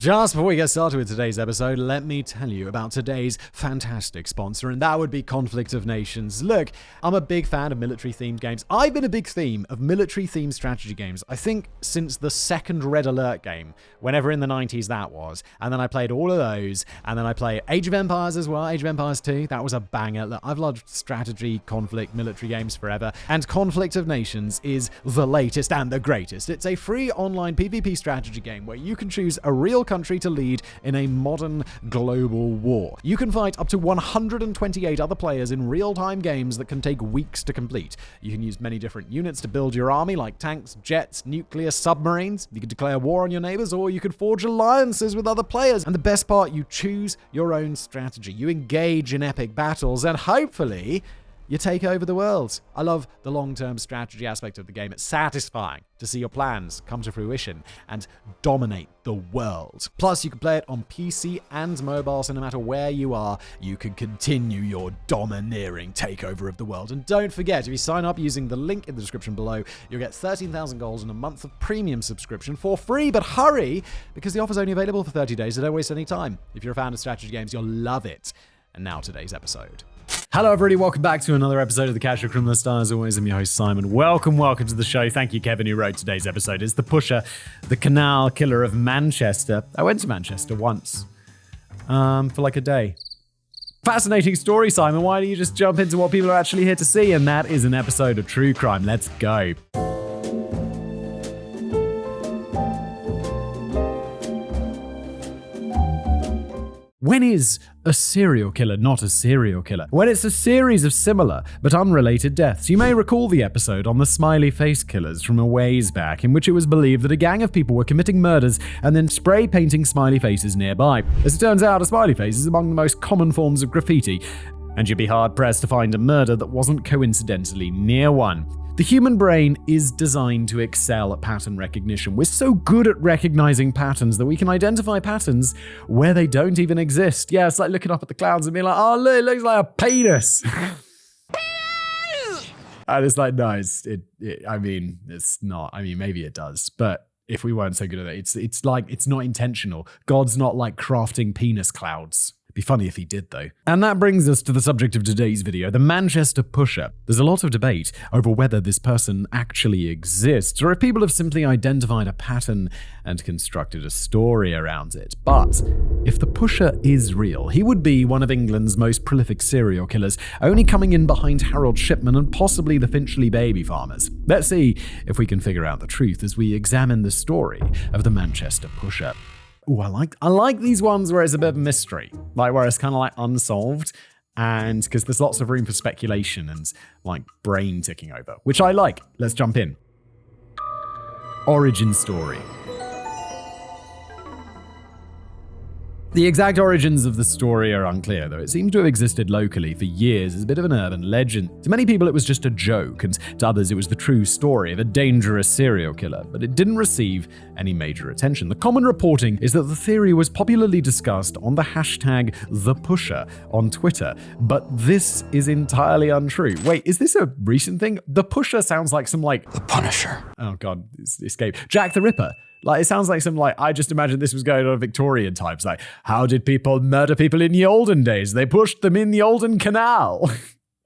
Just before we get started with today's episode, let me tell you about today's fantastic sponsor, and that would be Conflict of Nations. Look, I'm a big fan of military-themed games. I've been a big theme of military-themed strategy games, I think, since the second Red Alert game, whenever in the 90s that was. And then I played all of those, and then I played Age of Empires as well, Age of Empires 2. That was a banger. Look, I've loved strategy, conflict, military games forever, and Conflict of Nations is the latest and the greatest. It's a free online PvP strategy game where you can choose a real country to lead in a modern global war. You can fight up to 128 other players in real-time games that can take weeks to complete. You can use many different units to build your army, like tanks, jets, nuclear submarines. You can declare war on your neighbors, or you can forge alliances with other players. And the best part, you choose your own strategy. You engage in epic battles, and hopefully you take over the world. I love the long-term strategy aspect of the game. It's satisfying to see your plans come to fruition and dominate the world. Plus, you can play it on PC and mobile, so no matter where you are, you can continue your domineering takeover of the world. And don't forget, if you sign up using the link in the description below, you'll get 13,000 gold and a month of premium subscription for free. But hurry, because the offer's only available for 30 days, so don't waste any time. If you're a fan of strategy games, you'll love it. And now today's episode. Hello everybody, welcome back to another episode of the Casual Criminalist. As always, I'm your host Simon. Welcome to the show. Thank you, Kevin, who wrote today's episode. It's the pusher, the Canal killer of Manchester. I went to Manchester once, for like a day. Fascinating story, Simon. Why don't you just jump into what people are actually here to see? And that is an episode of True Crime. Let's go. When is a serial killer not a serial killer? When it's a series of similar but unrelated deaths. You may recall the episode on the smiley face killers from a ways back, in which it was believed that a gang of people were committing murders and then spray painting smiley faces nearby. As it turns out, a smiley face is among the most common forms of graffiti, and you'd be hard-pressed to find a murder that wasn't coincidentally near one. The human brain is designed to excel at pattern recognition. We're so good at recognizing patterns that we can identify patterns where they don't even exist. Yeah, it's like looking up at the clouds and being like, oh, look, it looks like a penis. And it's like, no, it's not. I mean, maybe it does, but if we weren't so good at it, it's like, it's not intentional. God's not like crafting penis clouds. It'd be funny if he did, though. And that brings us to the subject of today's video, the Manchester pusher. There's a lot of debate over whether this person actually exists, or if people have simply identified a pattern and constructed a story around it. But if the pusher is real, he would be one of England's most prolific serial killers, only coming in behind Harold Shipman and possibly the Finchley baby farmers. Let's see if we can figure out the truth as we examine the story of the Manchester pusher. Ooh, I like these ones where it's a bit of a mystery, like where it's kind of like unsolved, and because there's lots of room for speculation and like brain ticking over, which I like. Let's jump in. Origin story. The exact origins of the story are unclear, though it seems to have existed locally for years as a bit of an urban legend. To many people, it was just a joke, and to others, it was the true story of a dangerous serial killer, but it didn't receive any major attention. The common reporting is that the theory was popularly discussed on the hashtag #ThePusher on Twitter, but this is entirely untrue. Wait, is this a recent thing? The Pusher sounds like some like... The Punisher. Oh god, escape. Jack the Ripper. Like, it sounds like some, like, I just imagine this was going on Victorian times. Like, how did people murder people in the olden days? They pushed them in the olden canal.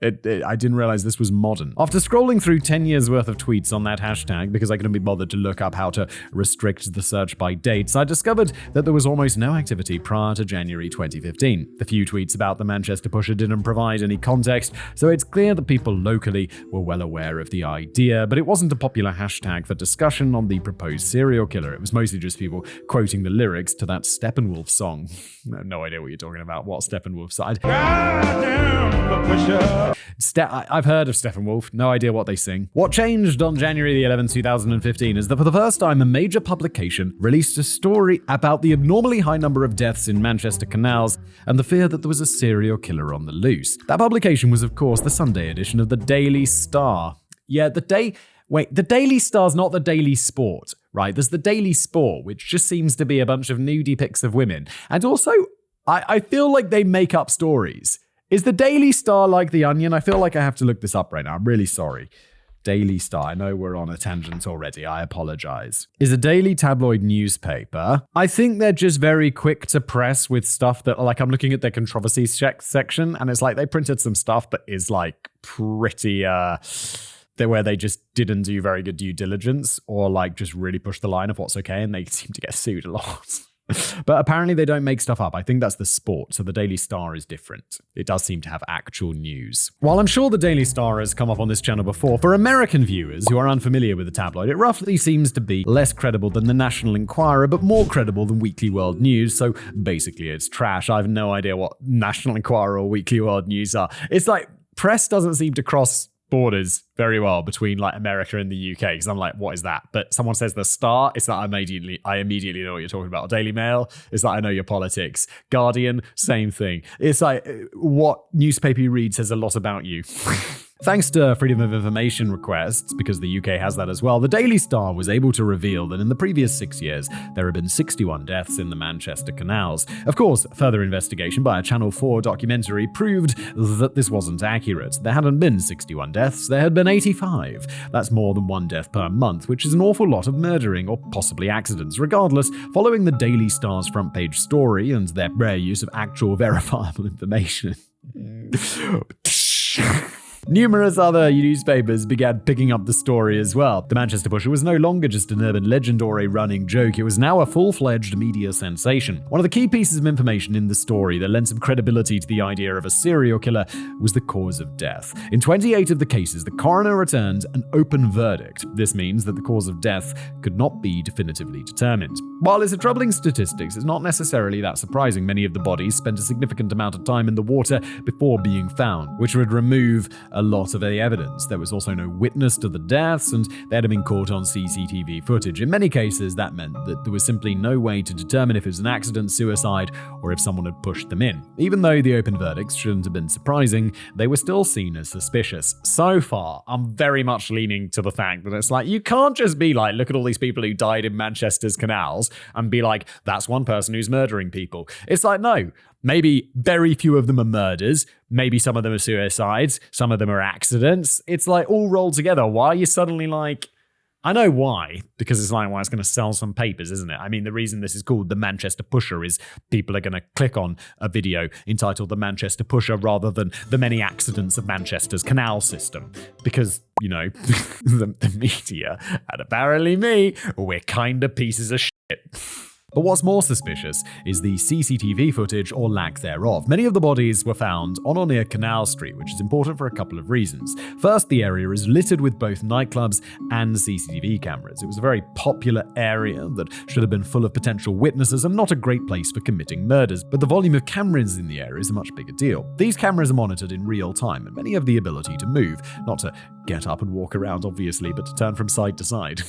I didn't realize this was modern. After scrolling through 10 years worth of tweets on that hashtag, because I couldn't be bothered to look up how to restrict the search by dates, I discovered that there was almost no activity prior to January 2015. The few tweets about the Manchester pusher didn't provide any context, so it's clear that people locally were well aware of the idea, but it wasn't a popular hashtag for discussion on the proposed serial killer. It was mostly just people quoting the lyrics to that Steppenwolf song. No idea what you're talking about. What Steppenwolf side? I've heard of Steppenwolf, no idea what they sing. What changed on January the 11th, 2015 is that for the first time a major publication released a story about the abnormally high number of deaths in Manchester canals and the fear that there was a serial killer on the loose. That publication was, of course, the Sunday edition of the Daily Star. Yeah, the Daily Star's not the Daily Sport, right? There's the Daily Sport, which just seems to be a bunch of nudie pics of women. And also, I feel like they make up stories. Is the Daily Star like the Onion? I feel like I have to look this up right now. I'm really sorry. Daily Star. I know we're on a tangent already. I apologize. Is a daily tabloid newspaper. I think they're just very quick to press with stuff that, like, I'm looking at their controversies section, and it's like they printed some stuff that is like pretty where they just didn't do very good due diligence, or like just really push the line of what's okay, and they seem to get sued a lot. But apparently they don't make stuff up. I think that's the sport, so the Daily Star is different. It does seem to have actual news. While I'm sure the Daily Star has come up on this channel before, for American viewers who are unfamiliar with the tabloid, it roughly seems to be less credible than the National Enquirer, but more credible than Weekly World News, so basically it's trash. I have no idea what National Enquirer or Weekly World News are. It's like, press doesn't seem to cross borders very well between like America and the UK, because I'm like, what is that? But someone says the Star, it's that I immediately know what you're talking about. Daily Mail, it's that I know your politics. Guardian, same thing. It's like what newspaper you read says a lot about you. Thanks to Freedom of Information requests, because the UK has that as well, the Daily Star was able to reveal that in the previous 6 years, there have been 61 deaths in the Manchester canals. Of course, further investigation by a Channel 4 documentary proved that this wasn't accurate. There hadn't been 61 deaths, there had been 85. That's more than one death per month, which is an awful lot of murdering or possibly accidents. Regardless, following the Daily Star's front page story and their rare use of actual verifiable information, numerous other newspapers began picking up the story as well. The Manchester Pusher was no longer just an urban legend or a running joke, it was now a full-fledged media sensation. One of the key pieces of information in the story that lent some credibility to the idea of a serial killer was the cause of death. In 28 of the cases, the coroner returned an open verdict. This means that the cause of death could not be definitively determined. While it's a troubling statistics, it's not necessarily that surprising. Many of the bodies spent a significant amount of time in the water before being found, which would remove a lot of the evidence. There was also no witness to the deaths, and they had been caught on CCTV footage. In many cases, that meant that there was simply no way to determine if it was an accident, suicide, or if someone had pushed them in. Even though the open verdicts shouldn't have been surprising, they were still seen as suspicious. So far, I'm very much leaning to the fact that it's like, you can't just be like, look at all these people who died in Manchester's canals, and be like, that's one person who's murdering people. It's like, no. Maybe very few of them are murders. Maybe some of them are suicides. Some of them are accidents. It's like all rolled together. Why are you suddenly like... I know why, because it's like, well, it's going to sell some papers, isn't it? I mean, the reason this is called the Manchester Pusher is people are going to click on a video entitled The Manchester Pusher rather than The Many Accidents of Manchester's Canal System. Because, you know, the media, and apparently me, we're kind of pieces of shit. But what's more suspicious is the CCTV footage or lack thereof. Many of the bodies were found on or near Canal Street, which is important for a couple of reasons. First, the area is littered with both nightclubs and CCTV cameras. It was a very popular area that should have been full of potential witnesses and not a great place for committing murders. But the volume of cameras in the area is a much bigger deal. These cameras are monitored in real time, and many have the ability to move. Not to get up and walk around, obviously, but to turn from side to side.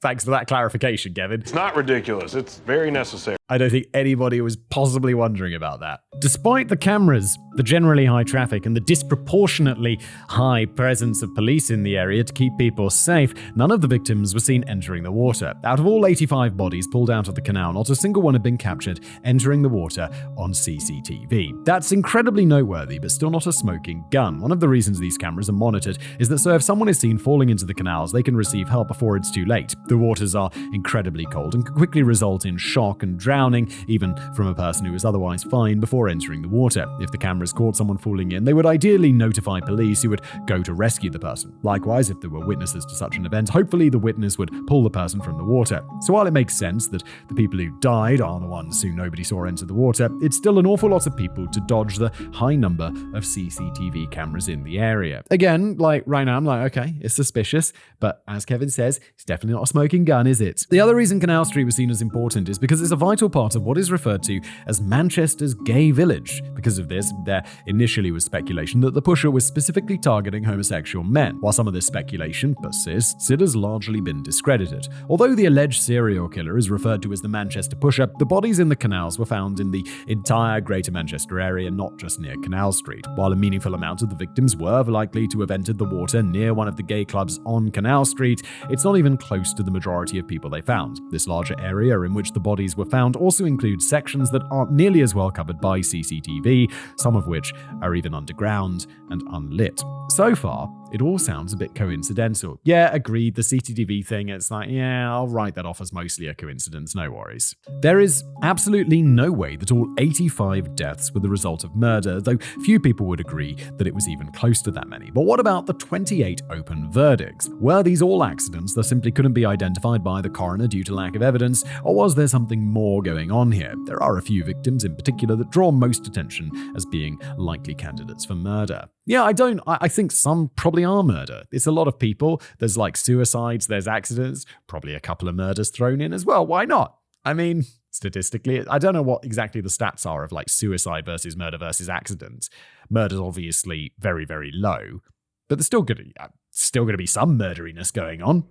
Thanks for that clarification, Kevin. It's not ridiculous. It's very necessary. I don't think anybody was possibly wondering about that. Despite the cameras, the generally high traffic, and the disproportionately high presence of police in the area to keep people safe, none of the victims were seen entering the water. Out of all 85 bodies pulled out of the canal, not a single one had been captured entering the water on CCTV. That's incredibly noteworthy, but still not a smoking gun. One of the reasons these cameras are monitored is that so if someone is seen falling into the canals, they can receive help before it's too late. The waters are incredibly cold and can quickly result in shock and drowning, even from a person who is otherwise fine before entering the water. If the cameras caught someone falling in, they would ideally notify police who would go to rescue the person. Likewise, if there were witnesses to such an event, hopefully the witness would pull the person from the water. So while it makes sense that the people who died are the ones who nobody saw enter the water, it's still an awful lot of people to dodge the high number of CCTV cameras in the area. Again, like right now, I'm like, okay, it's suspicious, but as Kevin says, it's definitely not a smoking gun, is it? The other reason Canal Street was seen as important is because it's a vital part of what is referred to as Manchester's gay village. Because of this, there initially was speculation that the pusher was specifically targeting homosexual men. While some of this speculation persists, it has largely been discredited. Although the alleged serial killer is referred to as the Manchester Pusher, the bodies in the canals were found in the entire Greater Manchester area, not just near Canal Street. While a meaningful amount of the victims were likely to have entered the water near one of the gay clubs on Canal Street, it's not even close to the majority of people they found. This larger area in which the bodies were found also includes sections that aren't nearly as well covered by CCTV, some of which are even underground and unlit. So far, it all sounds a bit coincidental. Yeah, agreed, the CCTV thing, it's like, yeah, I'll write that off as mostly a coincidence, no worries. There is absolutely no way that all 85 deaths were the result of murder, though few people would agree that it was even close to that many. But what about the 28 open verdicts? Were these all accidents that simply couldn't be identified by the coroner due to lack of evidence, or was there something more going on here? There are a few victims in particular that draw most attention as being likely candidates for murder. Yeah, I think some probably are murder. It's a lot of people. There's like suicides, there's accidents, probably a couple of murders thrown in as well. Why not? I mean, statistically, I don't know what exactly the stats are of like suicide versus murder versus accident. Murder's obviously very, very low, but there's still going to be some murderiness going on.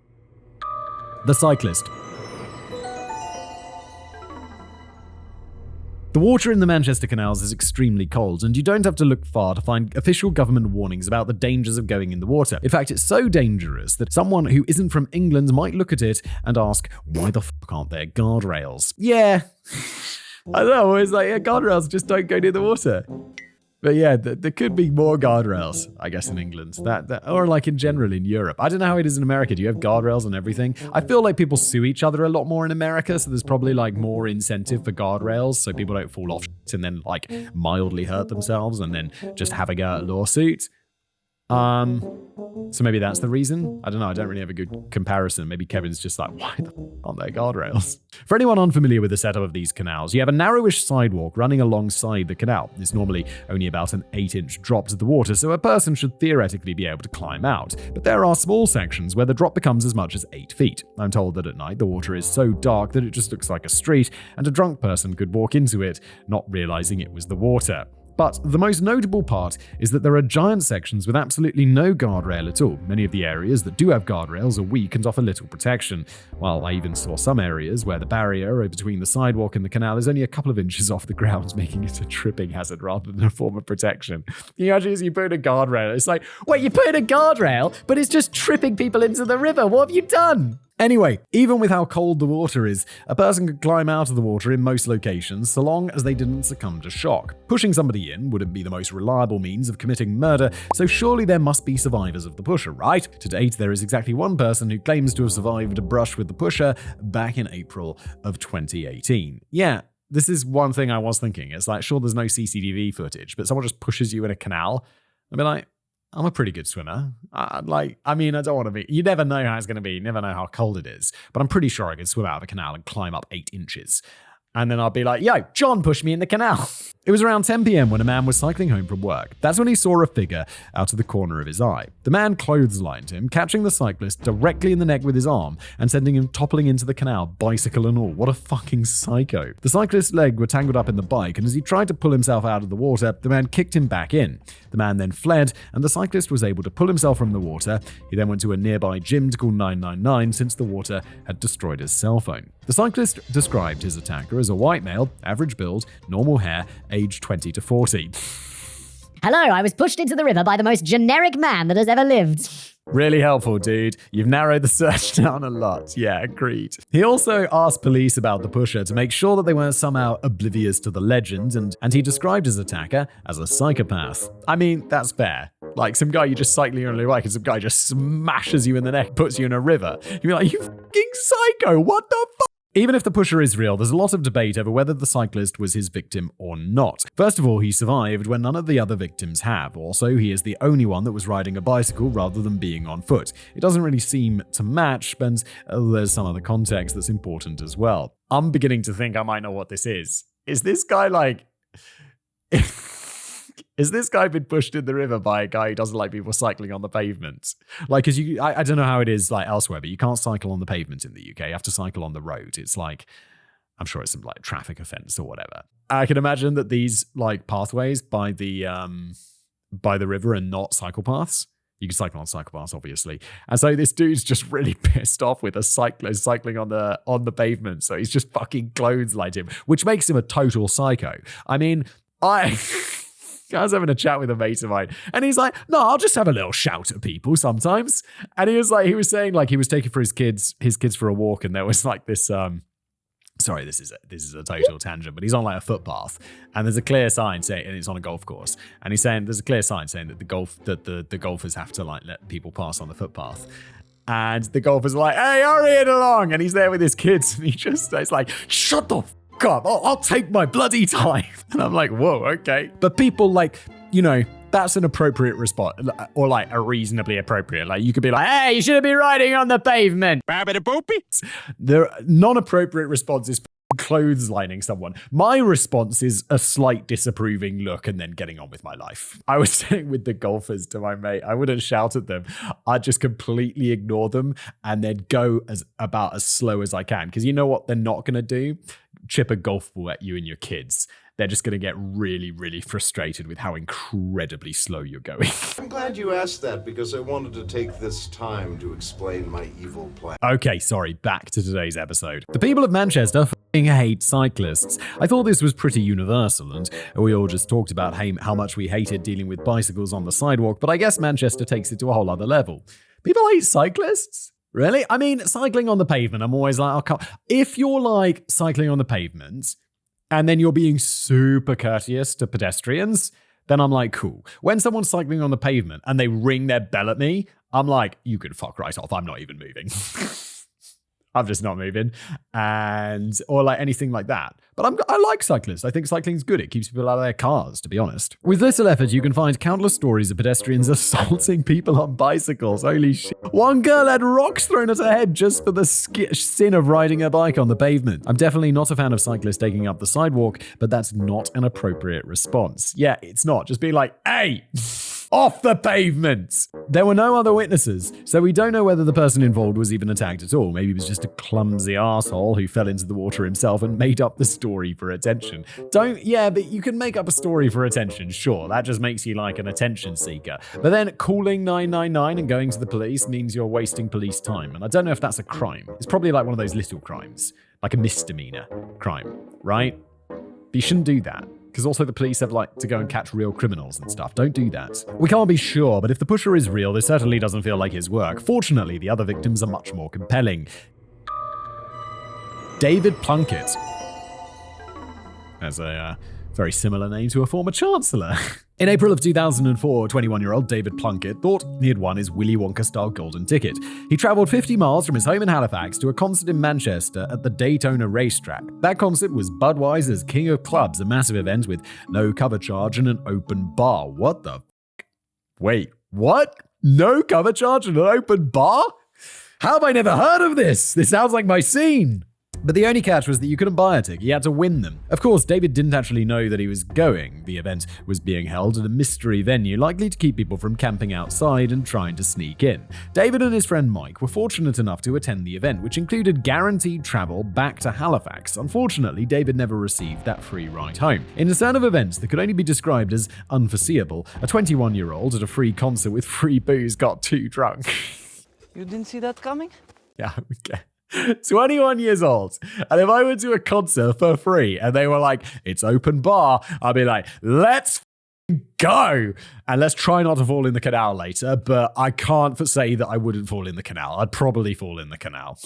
The Cyclist. The water in the Manchester canals is extremely cold, and you don't have to look far to find official government warnings about the dangers of going in the water. In fact, it's so dangerous that someone who isn't from England might look at it and ask, why the fuck aren't there guardrails? Yeah. I don't know, it's like, yeah, guardrails just don't go near the water. But yeah, there could be more guardrails, I guess, in England. Or like in general in Europe. I don't know how it is in America. Do you have guardrails on everything? I feel like people sue each other a lot more in America, so there's probably like more incentive for guardrails so people don't fall off shit and then like mildly hurt themselves and then just have a go at a lawsuit. So maybe that's the reason? I don't know, I don't really have a good comparison. Maybe Kevin's just like, why the f*** aren't there guardrails? For anyone unfamiliar with the setup of these canals, you have a narrowish sidewalk running alongside the canal. It's normally only about an 8-inch drop to the water, so a person should theoretically be able to climb out. But there are small sections where the drop becomes as much as 8 feet. I'm told that at night the water is so dark that it just looks like a street, and a drunk person could walk into it, not realizing it was the water. But the most notable part is that there are giant sections with absolutely no guardrail at all. Many of the areas that do have guardrails are weak and offer little protection, while I even saw some areas where the barrier between the sidewalk and the canal is only a couple of inches off the ground, making it a tripping hazard rather than a form of protection. You put a guardrail, it's like, wait, you put in a guardrail, but it's just tripping people into the river. What have you done? Anyway, even with how cold the water is, a person could climb out of the water in most locations so long as they didn't succumb to shock. Pushing somebody in wouldn't be the most reliable means of committing murder, so surely there must be survivors of the pusher, right? To date, there is exactly one person who claims to have survived a brush with the pusher back in April of 2018. Yeah, this is one thing I was thinking. It's like, sure, there's no CCTV footage, but someone just pushes you in a canal. I'd be like, I'm a pretty good swimmer. I don't want to be. You never know how it's going to be. You never know how cold it is. But I'm pretty sure I could swim out of a canal and climb up 8 inches. And then I'll be like, yo, John pushed me in the canal. It was around 10 p.m. when a man was cycling home from work. That's when he saw a figure out of the corner of his eye. The man clotheslined him, catching the cyclist directly in the neck with his arm and sending him toppling into the canal, bicycle and all. What a fucking psycho. The cyclist's legs were tangled up in the bike, and as he tried to pull himself out of the water, the man kicked him back in. The man then fled, and the cyclist was able to pull himself from the water. He then went to a nearby gym to call 999 since the water had destroyed his cell phone. The cyclist described his attacker as a white male, average build, normal hair, aged 20 to 40. Hello, I was pushed into the river by the most generic man that has ever lived. Really helpful, dude. You've narrowed the search down a lot. Yeah, agreed. He also asked police about the pusher to make sure that they weren't somehow oblivious to the legend, and he described his attacker as a psychopath. I mean, that's fair. Like, some guy you're just cycling on your bike and some guy just smashes you in the neck, puts you in a river. You'd be like, you fucking psycho, what the fuck? Even if the pusher is real, there's a lot of debate over whether the cyclist was his victim or not. First of all, he survived when none of the other victims have. Also, he is the only one that was riding a bicycle rather than being on foot. It doesn't really seem to match, but there's some other context that's important as well. I'm beginning to think I might know what this is. Is this guy like... Is this guy been pushed in the river by a guy who doesn't like people cycling on the pavement? Like, because I don't know how it is like elsewhere, but you can't cycle on the pavement in the UK. You have to cycle on the road. It's like, I'm sure it's some like traffic offense or whatever. I can imagine that these like pathways by the river are not cycle paths. You can cycle on cycle paths, obviously. And so this dude's just really pissed off with a cyclist cycling on the pavement. So he's just fucking clotheslined him, which makes him a total psycho. I mean, I was having a chat with a mate of mine, and he's like, no, I'll just have a little shout at people sometimes. And he was saying like he was taking for his kids for a walk, and there was like this Sorry, this is a total tangent, but he's on like a footpath, and there's a clear sign saying, and it's on a golf course, and he's saying there's a clear sign saying that the golfers have to like let people pass on the footpath. And the golfer's like, hey, hurry it along. And he's there with his kids. And it's like, shut the fuck up. I'll take my bloody time. And I'm like, whoa, okay. But people like, that's an appropriate response, or like a reasonably appropriate. Like you could be like, hey, you shouldn't be riding on the pavement. The non-appropriate response is clotheslining someone. My response is a slight disapproving look and then getting on with my life. I was saying with the golfers to my mate, I wouldn't shout at them. I'd just completely ignore them and then go about as slow as I can. Because you know what they're not going to do? Chip a golf ball at you and your kids. They're just going to get really, really frustrated with how incredibly slow you're going. I'm glad you asked that because I wanted to take this time to explain my evil plan. Okay, sorry, back to today's episode. The people of Manchester f***ing hate cyclists. I thought this was pretty universal, and we all just talked about how much we hated dealing with bicycles on the sidewalk, but I guess Manchester takes it to a whole other level. People hate cyclists? Really? I mean, cycling on the pavement, I'm always like, if you're like cycling on the pavement, and then you're being super courteous to pedestrians, then I'm like, cool. When someone's cycling on the pavement and they ring their bell at me, I'm like, you can fuck right off. I'm not even moving. I'm just not moving. Or like anything like that. But I like cyclists. I think cycling's good. It keeps people out of their cars, to be honest. With little effort, you can find countless stories of pedestrians assaulting people on bicycles. Holy shit. One girl had rocks thrown at her head just for the sin of riding her bike on the pavement. I'm definitely not a fan of cyclists taking up the sidewalk, but that's not an appropriate response. Yeah, it's not. Just being like, hey, off the pavement. There were no other witnesses, so we don't know whether the person involved was even attacked at all. Maybe he was just a clumsy asshole who fell into the water himself and made up the story for attention. But you can make up a story for attention, sure. That just makes you like an attention seeker. But then calling 999 and going to the police means you're wasting police time. And I don't know if that's a crime. It's probably like one of those little crimes, like a misdemeanor crime, right? But you shouldn't do that. Because also the police have to go and catch real criminals and stuff. Don't do that. We can't be sure, but if the pusher is real, this certainly doesn't feel like his work. Fortunately, the other victims are much more compelling. David Plunkett. That's a very similar name to a former chancellor. In April of 2004, 21-year-old David Plunkett thought he had won his Willy Wonka-style golden ticket. He travelled 50 miles from his home in Halifax to a concert in Manchester at the Daytona racetrack. That concert was Budweiser's King of Clubs, a massive event with no cover charge and an open bar. What the f***? Wait, what? No cover charge and an open bar? How have I never heard of this? This sounds like my scene. But the only catch was that you couldn't buy a ticket, you had to win them. Of course, David didn't actually know that he was going. The event was being held at a mystery venue, likely to keep people from camping outside and trying to sneak in. David and his friend Mike were fortunate enough to attend the event, which included guaranteed travel back to Halifax. Unfortunately, David never received that free ride home. In a turn of events that could only be described as unforeseeable, a 21-year-old at a free concert with free booze got too drunk. You didn't see that coming? Yeah, okay. 21 years old. And if I went to a concert for free and they were like, it's open bar, I'd be like, let's go. And let's try not to fall in the canal later. But I can't say that I wouldn't fall in the canal. I'd probably fall in the canal.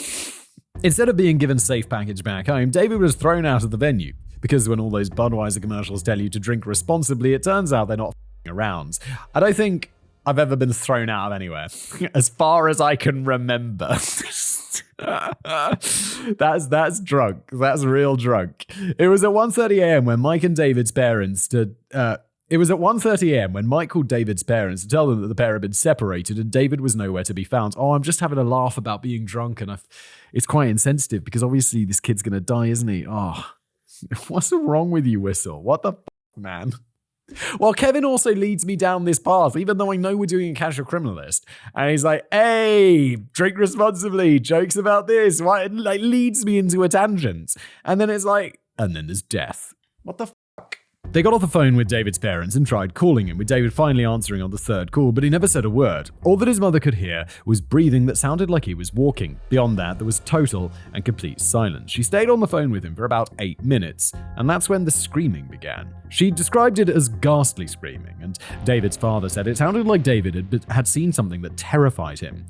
Instead of being given safe package back home, David was thrown out of the venue. Because when all those Budweiser commercials tell you to drink responsibly, it turns out they're not around. I don't think I've ever been thrown out of anywhere, as far as I can remember. That's drunk. That's real drunk. It was at 1:30 a.m. when Mike and David's parents It was at 1:30 a.m. when Mike called David's parents to tell them that the pair had been separated and David was nowhere to be found. Oh, I'm just having a laugh about being drunk and it's quite insensitive because obviously this kid's going to die, isn't he? Oh, what's wrong with you, Whistle? What the man? Well, Kevin also leads me down this path, even though I know we're doing a casual criminalist. And he's like, hey, drink responsibly, jokes about this. Why? It leads me into a tangent. And then it's like, and then there's death. What the fuck? They got off the phone with David's parents and tried calling him, with David finally answering on the third call, but he never said a word. All that his mother could hear was breathing that sounded like he was walking. Beyond that, there was total and complete silence. She stayed on the phone with him for about 8 minutes, and that's when the screaming began. She described it as ghastly screaming, and David's father said it sounded like David had seen something that terrified him.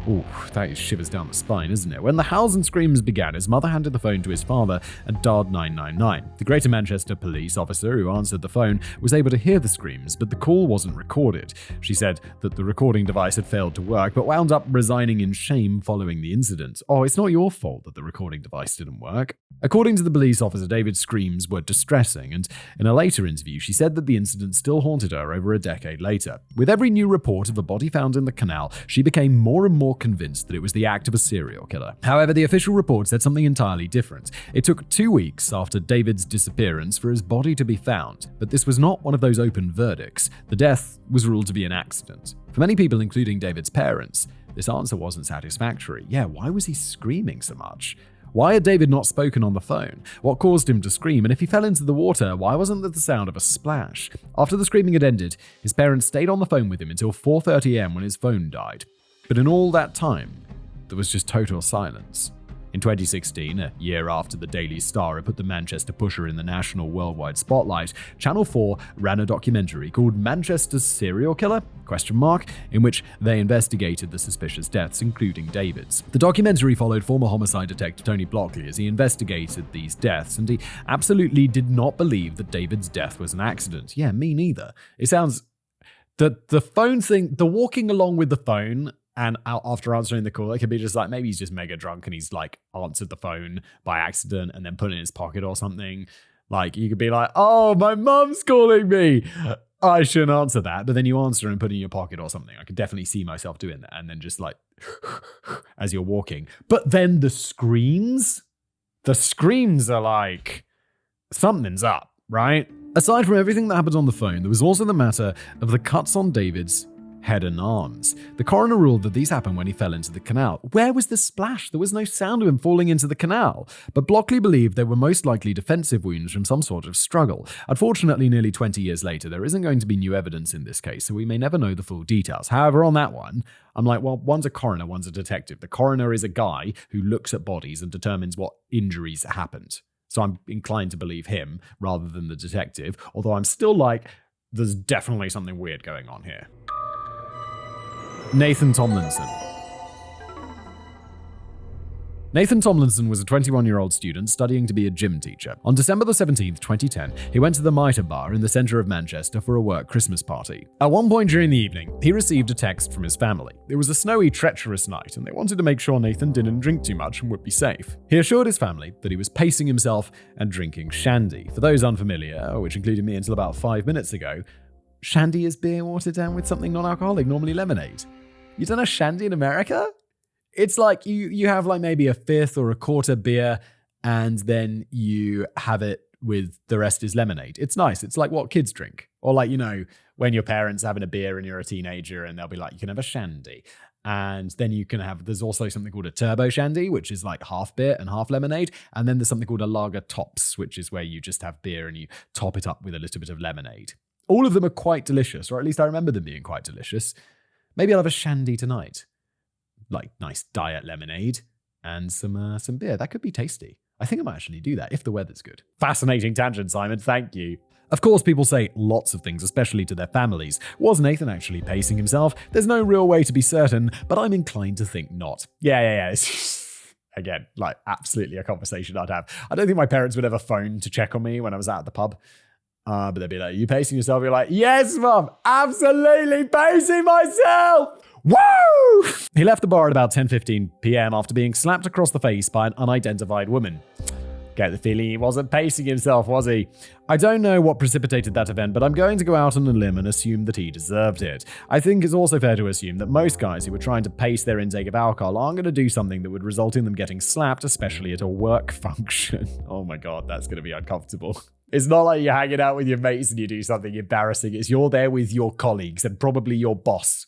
Ooh, that shivers down the spine, isn't it? When the howls and screams began, his mother handed the phone to his father and dialed 999. The Greater Manchester police officer who answered the phone was able to hear the screams, but the call wasn't recorded. She said that the recording device had failed to work, but wound up resigning in shame following the incident. Oh, it's not your fault that the recording device didn't work. According to the police officer, David's screams were distressing, and in a later interview, she said that the incident still haunted her over a decade later. With every new report of a body found in the canal, she became more and more convinced that it was the act of a serial killer. However, the official report said something entirely different. It took 2 weeks after David's disappearance for his body to be found, but this was not one of those open verdicts. The death was ruled to be an accident. For many people, including David's parents, this answer wasn't satisfactory. Yeah, why was he screaming so much? Why had David not spoken on the phone? What caused him to scream? And if he fell into the water, why wasn't there the sound of a splash? After the screaming had ended, his parents stayed on the phone with him until 4:30 a.m. when his phone died. But in all that time, there was just total silence. In 2016, a year after the Daily Star had put the Manchester pusher in the national worldwide spotlight, Channel 4 ran a documentary called Manchester's Serial Killer? In which they investigated the suspicious deaths, including David's. The documentary followed former homicide detective Tony Blockley as he investigated these deaths, and he absolutely did not believe that David's death was an accident. Yeah, me neither. It sounds... The phone thing, the walking along with the phone, and after answering the call, it could be just like, maybe he's just mega drunk and he's like answered the phone by accident and then put it in his pocket or something. Like, you could be like, oh, my mum's calling me. I shouldn't answer that. But then you answer and put it in your pocket or something. I could definitely see myself doing that. And then just like, as you're walking. But then the screams are like, something's up, right? Aside from everything that happened on the phone, there was also the matter of the cuts on David's head and arms. The coroner ruled that these happened when he fell into the canal. Where was the splash? There was no sound of him falling into the canal. But Blockley believed they were most likely defensive wounds from some sort of struggle. Unfortunately, nearly 20 years later, there isn't going to be new evidence in this case, so we may never know the full details. However, on that one, I'm like, well, one's a coroner, one's a detective. The coroner is a guy who looks at bodies and determines what injuries happened. So I'm inclined to believe him rather than the detective, although I'm still like, there's definitely something weird going on here. Nathan Tomlinson. Nathan Tomlinson was a 21-year-old student studying to be a gym teacher. On December the 17th, 2010, he went to the Mitre Bar in the centre of Manchester for a work Christmas party. At one point during the evening, he received a text from his family. It was a snowy, treacherous night, and they wanted to make sure Nathan didn't drink too much and would be safe. He assured his family that he was pacing himself and drinking shandy. For those unfamiliar, which included me until about 5 minutes ago, shandy is beer watered down with something non-alcoholic, normally lemonade. You don't know shandy in America? It's like you have like maybe a fifth or a quarter beer and then you have it with the rest is lemonade. It's nice. It's like what kids drink. Or like, you know, when your parents are having a beer and you're a teenager and they'll be like, you can have a shandy. And then you can have, there's also something called a turbo shandy, which is like half beer and half lemonade. And then there's something called a lager tops, which is where you just have beer and you top it up with a little bit of lemonade. All of them are quite delicious, or at least I remember them being quite delicious. Maybe I'll have a shandy tonight. Like nice diet lemonade and some beer. That could be tasty. I think I might actually do that if the weather's good. Fascinating tangent, Simon. Thank you. Of course, people say lots of things, especially to their families. Was Nathan actually pacing himself? There's no real way to be certain, but I'm inclined to think not. Yeah. Again, like absolutely a conversation I'd have. I don't think my parents would ever phone to check on me when I was out at the pub. But they'd be like, you pacing yourself? You're like, yes, Mum, absolutely pacing myself. Woo! He left the bar at about 10:15 p.m. after being slapped across the face by an unidentified woman. Get the feeling he wasn't pacing himself, was he? I don't know what precipitated that event, but I'm going to go out on a limb and assume that he deserved it. I think it's also fair to assume that most guys who were trying to pace their intake of alcohol aren't going to do something that would result in them getting slapped, especially at a work function. Oh my God, that's going to be uncomfortable. It's not like you're hanging out with your mates and you do something embarrassing. It's you're there with your colleagues and probably your boss.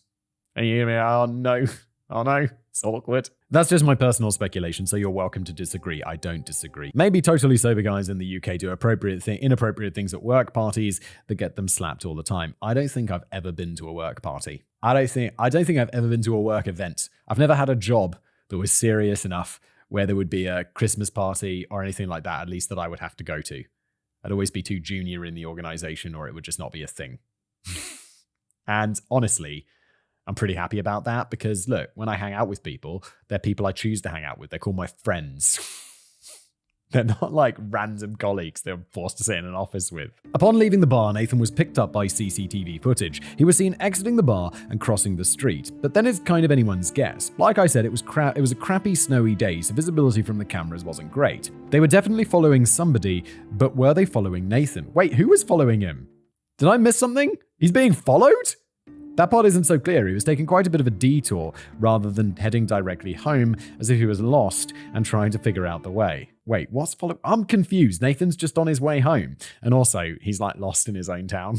And you're going to be, oh no, it's awkward. That's just my personal speculation, so you're welcome to disagree. I don't disagree. Maybe totally sober guys in the UK do inappropriate things at work parties that get them slapped all the time. I don't think I've ever been to a work party. I don't think I've ever been to a work event. I've never had a job that was serious enough where there would be a Christmas party or anything like that, at least that I would have to go to. I'd always be too junior in the organization or it would just not be a thing. And honestly, I'm pretty happy about that because, look, when I hang out with people, they're people I choose to hang out with. They're called my friends. They're not like random colleagues they're forced to sit in an office with. Upon leaving the bar, Nathan was picked up by CCTV footage. He was seen exiting the bar and crossing the street. But then it's kind of anyone's guess. Like I said, it was a crappy snowy day, so visibility from the cameras wasn't great. They were definitely following somebody, but were they following Nathan? Wait, who was following him? Did I miss something? He's being followed? That part isn't so clear. He was taking quite a bit of a detour rather than heading directly home as if he was lost and trying to figure out the way. Wait, what's following? I'm confused. Nathan's just on his way home. And also, he's like lost in his own town.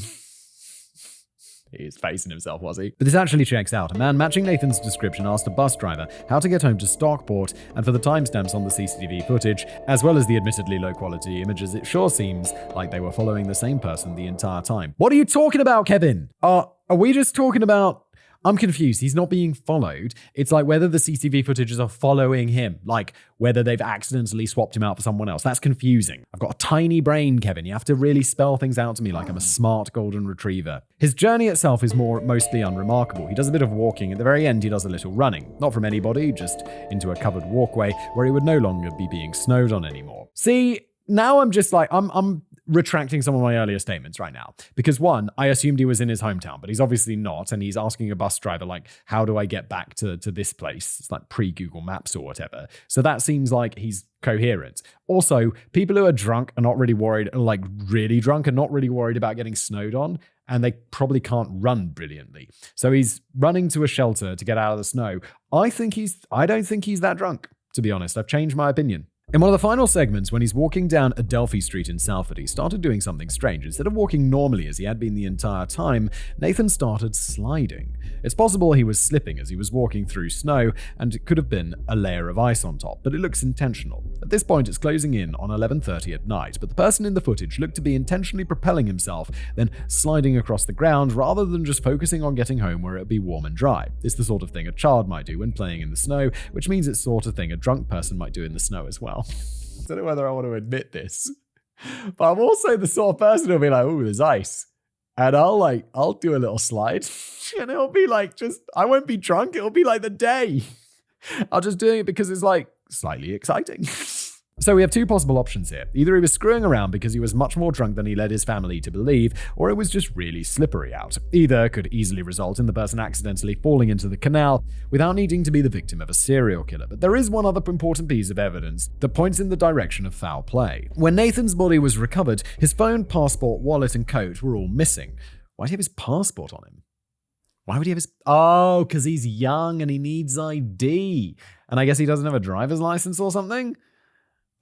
He was facing himself, was he? But this actually checks out. A man matching Nathan's description asked a bus driver how to get home to Stockport, and for the timestamps on the CCTV footage, as well as the admittedly low-quality images, it sure seems like they were following the same person the entire time. What are you talking about, Kevin? Are we just talking about... I'm confused. He's not being followed. It's like whether the CCTV footages are following him, like whether they've accidentally swapped him out for someone else. That's confusing. I've got a tiny brain, Kevin. You have to really spell things out to me like I'm a smart golden retriever. His journey itself is mostly unremarkable. He does a bit of walking. At the very end, he does a little running. Not from anybody, just into a covered walkway where he would no longer be being snowed on anymore. See, now I'm just like, I'm retracting some of my earlier statements right now. Because one, I assumed he was in his hometown, but he's obviously not. And he's asking a bus driver, like, how do I get back to this place? It's like pre-Google Maps or whatever. So that seems like he's coherent. Also, people who are drunk are not really worried, like really drunk, are not really worried about getting snowed on. And they probably can't run brilliantly. So he's running to a shelter to get out of the snow. I don't think he's that drunk, to be honest. I've changed my opinion. In one of the final segments, when he's walking down Adelphi Street in Salford, he started doing something strange. Instead of walking normally as he had been the entire time, Nathan started sliding. It's possible he was slipping as he was walking through snow, and it could have been a layer of ice on top, but it looks intentional. At this point, it's closing in on 11:30 at night, but the person in the footage looked to be intentionally propelling himself, then sliding across the ground rather than just focusing on getting home where it would be warm and dry. It's the sort of thing a child might do when playing in the snow, which means it's the sort of thing a drunk person might do in the snow as well. I don't know whether I want to admit this, but I'm also the sort of person who'll be like, "Oh, there's ice," and I'll do a little slide, and it'll be like I won't be drunk. It'll be like the day. I'll just do it because it's like slightly exciting. So we have two possible options here. Either he was screwing around because he was much more drunk than he led his family to believe, or it was just really slippery out. Either could easily result in the person accidentally falling into the canal without needing to be the victim of a serial killer. But there is one other important piece of evidence that points in the direction of foul play. When Nathan's body was recovered, his phone, passport, wallet, and coat were all missing. Why do he have his passport on him? Why would he have his... Oh, because he's young and he needs ID. And I guess he doesn't have a driver's license or something?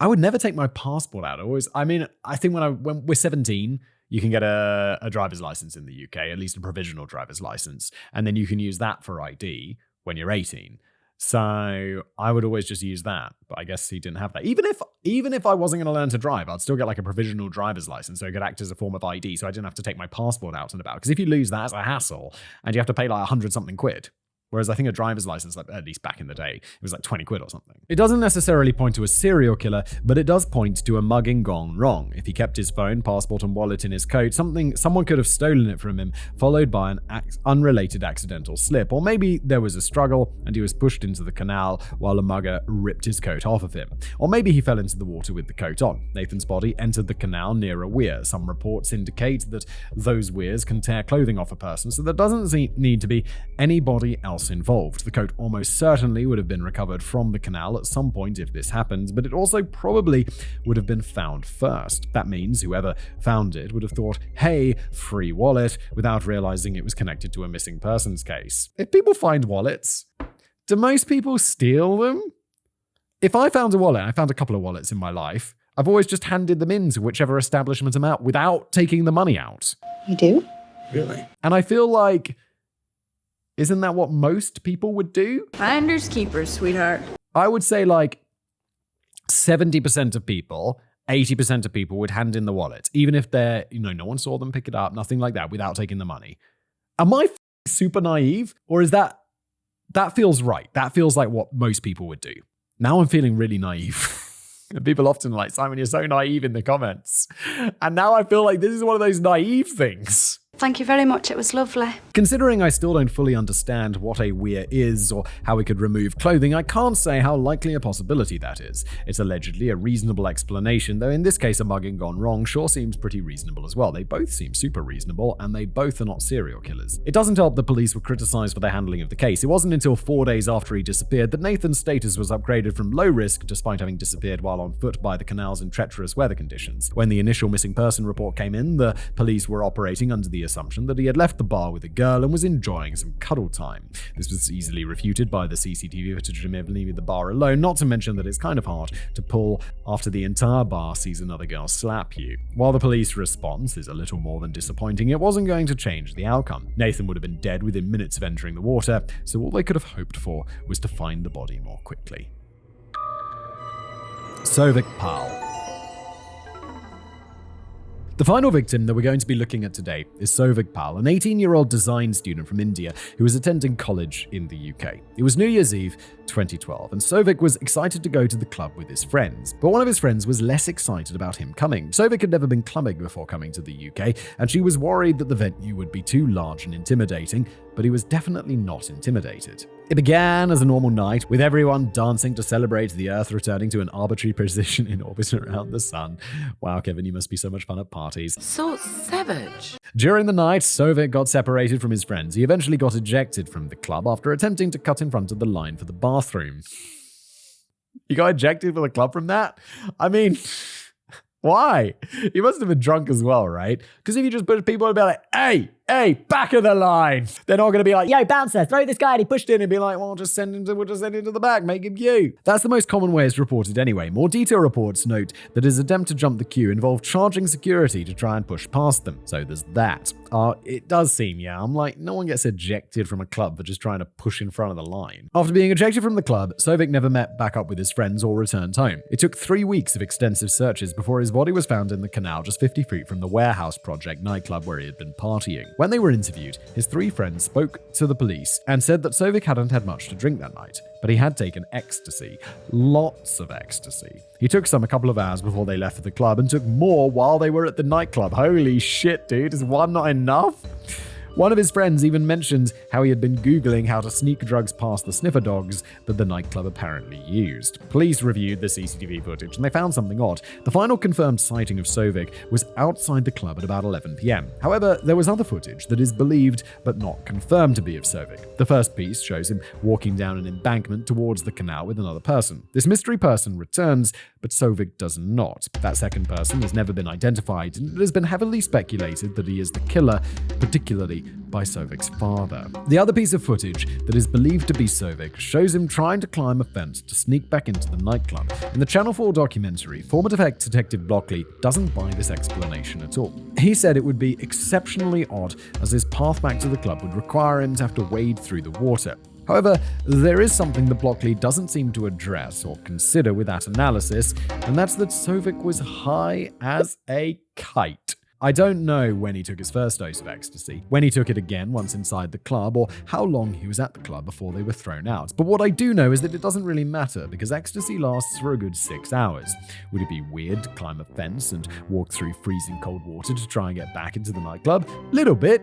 I would never take my passport out. I think when we're 17, you can get a driver's license in the UK, at least a provisional driver's license. And then you can use that for ID when you're 18. So I would always just use that. But I guess he didn't have that. Even if I wasn't going to learn to drive, I'd still get like a provisional driver's license. So it could act as a form of ID. So I didn't have to take my passport out and about. Because if you lose that, it's a hassle. And you have to pay like 100-something quid. Whereas I think a driver's license, like at least back in the day, it was like 20 quid or something. It doesn't necessarily point to a serial killer, but it does point to a mugging gone wrong. If he kept his phone, passport, and wallet in his coat, someone could have stolen it from him, followed by an unrelated accidental slip. Or maybe there was a struggle and he was pushed into the canal while a mugger ripped his coat off of him. Or maybe he fell into the water with the coat on. Nathan's body entered the canal near a weir. Some reports indicate that those weirs can tear clothing off a person, so there doesn't need to be anybody else involved. The coat almost certainly would have been recovered from the canal at some point if this happened, but it also probably would have been found first. That means whoever found it would have thought, hey, free wallet, without realizing it was connected to a missing persons case. If people find wallets, do most people steal them? If I found a wallet, I found a couple of wallets in my life, I've always just handed them in to whichever establishment I'm at without taking the money out. You do? Really? And I feel like, isn't that what most people would do? Finders keepers, sweetheart. I would say like 70% of people, 80% of people would hand in the wallet, even if they're, no one saw them pick it up, nothing like that, without taking the money. Am I super naive? Or is that feels right? That feels like what most people would do. Now I'm feeling really naive. People often are like, Simon, you're so naive in the comments. And now I feel like this is one of those naive things. Thank you very much. It was lovely. Considering I still don't fully understand what a weir is or how it could remove clothing, I can't say how likely a possibility that is. It's allegedly a reasonable explanation, though in this case a mugging gone wrong sure seems pretty reasonable as well. They both seem super reasonable, and they both are not serial killers. It doesn't help the police were criticized for their handling of the case. It wasn't until 4 days after he disappeared that Nathan's status was upgraded from low risk, despite having disappeared while on foot by the canals in treacherous weather conditions. When the initial missing person report came in, the police were operating under the assumption that he had left the bar with a girl and was enjoying some cuddle time. This was easily refuted by the CCTV footage of him leaving the bar alone, not to mention that it's kind of hard to pull after the entire bar sees another girl slap you. While the police response is a little more than disappointing, it wasn't going to change the outcome. Nathan would have been dead within minutes of entering the water, so all they could have hoped for was to find the body more quickly. Sovik Pal. The final victim that we're going to be looking at today is Sovik Pal, an 18-year-old design student from India who was attending college in the UK. It was New Year's Eve 2012, and Sovik was excited to go to the club with his friends. But one of his friends was less excited about him coming. Sovik had never been clubbing before coming to the UK, and she was worried that the venue would be too large and intimidating, but he was definitely not intimidated. It began as a normal night, with everyone dancing to celebrate the Earth returning to an arbitrary position in orbit around the sun. Wow, Kevin, you must be so much fun at parties. So savage. During the night, Sovik got separated from his friends. He eventually got ejected from the club after attempting to cut in front of the line for the bathroom. You got ejected from the club from that? I mean, why? He must have been drunk as well, right? Because if you just put people and be like, hey, back of the line. They're not going to be like, yo, bouncer, throw this guy, and he pushed in, and be like, well, we'll just send him to the back, make him queue. That's the most common way it's reported anyway. More detailed reports note that his attempt to jump the queue involved charging security to try and push past them. So there's that. It does seem, I'm like, no one gets ejected from a club for just trying to push in front of the line. After being ejected from the club, Sovik never met back up with his friends or returned home. It took 3 weeks of extensive searches before his body was found in the canal just 50 feet from the Warehouse Project nightclub where he had been partying. When they were interviewed, his 3 friends spoke to the police and said that Sovik hadn't had much to drink that night, but he had taken ecstasy. Lots of ecstasy. He took some a couple of hours before they left for the club and took more while they were at the nightclub. Holy shit, dude. Is one not enough? One of his friends even mentioned how he had been Googling how to sneak drugs past the sniffer dogs that the nightclub apparently used. Police reviewed the CCTV footage and they found something odd. The final confirmed sighting of Sovik was outside the club at about 11 p.m. However, there was other footage that is believed but not confirmed to be of Sovik. The first piece shows him walking down an embankment towards the canal with another person. This mystery person returns, but Sovik does not. That second person has never been identified, and it has been heavily speculated that he is the killer, particularly by Sovik's father. The other piece of footage that is believed to be Sovik shows him trying to climb a fence to sneak back into the nightclub. In the Channel 4 documentary, former Detective Blockley doesn't buy this explanation at all. He said it would be exceptionally odd as his path back to the club would require him to have to wade through the water. However, there is something that Blockley doesn't seem to address or consider with that analysis, and that's that Sovik was high as a kite. I don't know when he took his first dose of ecstasy, when he took it again once inside the club, or how long he was at the club before they were thrown out. But what I do know is that it doesn't really matter, because ecstasy lasts for a good 6 hours. Would it be weird to climb a fence and walk through freezing cold water to try and get back into the nightclub? Little bit.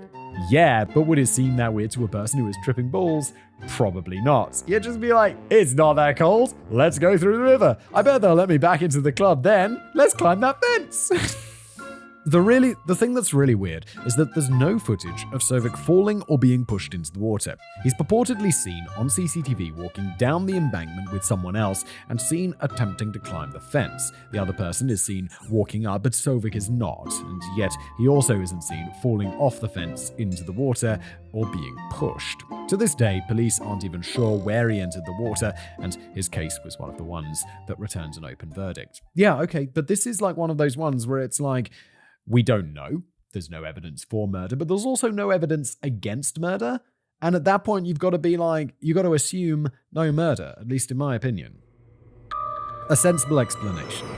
Yeah, but would it seem that weird to a person who was tripping balls? Probably not. You'd just be like, it's not that cold. Let's go through the river. I bet they'll let me back into the club then. Let's climb that fence. The thing that's really weird is that there's no footage of Sovik falling or being pushed into the water. He's purportedly seen on CCTV walking down the embankment with someone else and seen attempting to climb the fence. The other person is seen walking up, but Sovik is not, and yet he also isn't seen falling off the fence into the water or being pushed. To this day, police aren't even sure where he entered the water, and his case was one of the ones that returns an open verdict. Yeah, okay, but this is like one of those ones where it's like, we don't know. There's no evidence for murder, but there's also no evidence against murder. And at that point, you've got to be like, you've got to assume no murder, at least in my opinion. A sensible explanation.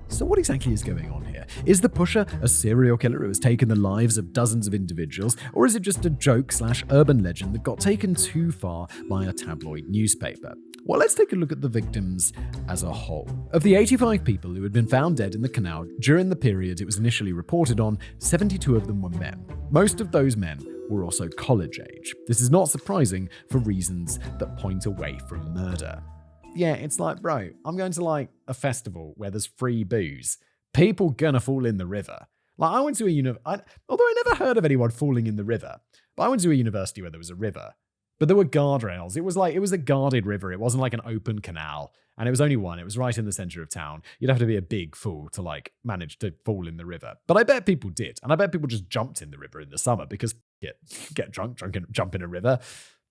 So what exactly is going on here? Is the pusher a serial killer who has taken the lives of dozens of individuals, or is it just a joke/urban legend that got taken too far by a tabloid newspaper? Well, let's take a look at the victims as a whole. Of the 85 people who had been found dead in the canal during the period it was initially reported on, 72 of them were men. Most of those men were also college age. This is not surprising for reasons that point away from murder. Yeah, it's like, bro, I'm going to like a festival where there's free booze. People gonna fall in the river. Like, I went to although I never heard of anyone falling in the river, but I went to a university where there was a river. But there were guardrails. It was a guarded river. It wasn't like an open canal. And it was only one. It was right in the center of town. You'd have to be a big fool to like manage to fall in the river. But I bet people did. And I bet people just jumped in the river in the summer because get drunk and jump in a river.